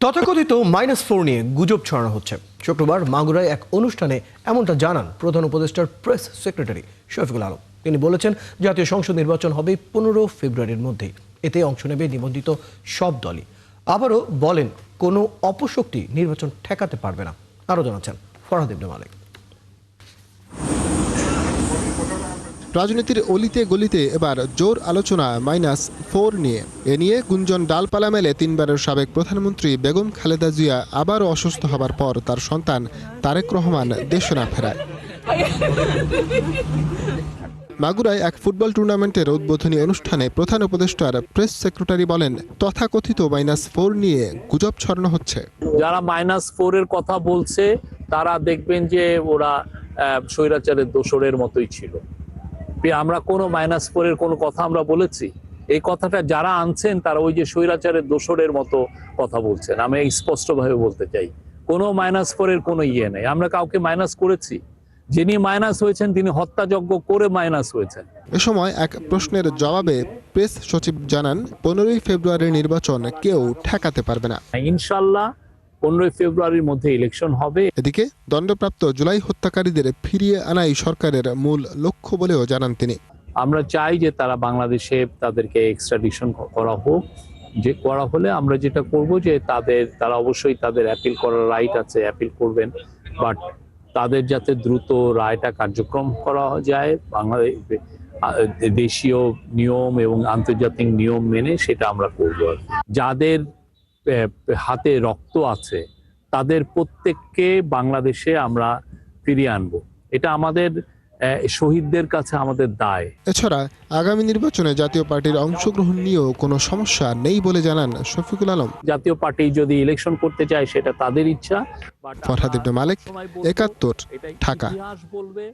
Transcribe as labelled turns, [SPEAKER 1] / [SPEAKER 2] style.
[SPEAKER 1] তথাকথিত -4 নিয়ে গুজব ছড়ানো হচ্ছে। শুক্রবার মাগুরায় এক অনুষ্ঠানে এমনটা জানান প্রধান উপদেষ্টার প্রেস সেক্রেটারি শফিকুল আলম। তিনি বলেছেন, জাতীয় সংসদ নির্বাচন হবে 15 ফেব্রুয়ারির মধ্যেই। এতে অংশ নেবে নিবন্ধিত সব দলই। আবারও বলেন, কোনো অপশক্তি নির্বাচন ঠেকাতে পারবে না। আরও জানাচ্ছেন ফরহাদ ইবনে মালিক।
[SPEAKER 2] রাজনীতির অলিতে গলিতে এবার জোর আলোচনা -4 নিয়ে। এ নিয়ে গুঞ্জন ডালপালা মেলে তিনবারের সাবেক প্রধানমন্ত্রী বেগম খালেদা জিয়া আবারও অসুস্থ হবার পর তার সন্তান তারেক রহমান দেশে না ফেরায়। মাগুরায় এক ফুটবল টুর্নামেন্টের উদ্বোধনী অনুষ্ঠানে প্রধান উপদেষ্টার প্রেস সেক্রেটারি বলেন, তথাকথিত -4 নিয়ে গুজব ছড়ানো হচ্ছে।
[SPEAKER 3] যারা -4 এর কথা বলছে তারা দেখবেন যে ওরা স্বৈরাচারের দোসরের মতোই ছিল। আমরা কোনো -4 এর কোনো কথা আমরা বলেছি? এই কথাটা যারা আনছেন তারা ওই যে স্বৈরাচারের দোসরের মতো কথা বলছেন। আমি স্পষ্টভাবে বলতে চাই, কোনো -4 এর কোনো ইয়ে নেই। আমরা কাউকে মাইনাস করেছি? যিনি মাইনাস হয়েছেন তিনি হত্যাযজ্ঞ করে মাইনাস হয়েছেন।
[SPEAKER 2] এ সময় এক প্রশ্নের জবাবে প্রেস সচিব জানান, 15 ফেব্রুয়ারির নির্বাচন কেউ ঠেকাতে পারবে না।
[SPEAKER 3] ইনশাল্লাহ 15 ফেব্রুয়ারির মধ্যে ইলেকশন হবে।
[SPEAKER 2] এদিকে দণ্ডপ্রাপ্ত জুলাই হত্যাকারীদের ফিরিয়ে আনাই সরকারের মূল লক্ষ্য বলেও জানান তিনি।
[SPEAKER 3] আমরা চাই যে তারা বাংলাদেশে তাদেরকে এক্সট্রাডিশন করা হোক। যে করা হলে আমরা যেটা করব যে তারা অবশ্যই তাদের অ্যাপিল করার রাইট আছে, অ্যাপিল করবেন, বাট তাদের যাতে দ্রুত রায়টা কার্যক্রম করা যায় বাংলাদেশ দেশীয় নিয়ম এবং আন্তর্জাতিক নিয়ম মেনে, সেটা আমরা করব। যাদের হাতে রক্ত আছে তাদের প্রত্যেককে বাংলাদেশে আমরা ফিরিয়ে আনবো। এটা আমাদের শহীদদের কাছে আমাদের দায়।
[SPEAKER 2] এছাড়া আগামী নির্বাচনে জাতীয় পার্টির অংশগ্রহণ নিয়েও কোনো সমস্যা নেই বলে জানান শফিকুল আলম।
[SPEAKER 3] জাতীয় পার্টি যদি ইলেকশন করতে চায় সেটা তাদের ইচ্ছা।
[SPEAKER 2] ফরহাদ ইবনে মালিক, 71, ঢাকা।
[SPEAKER 3] ইতিহাস বলবে।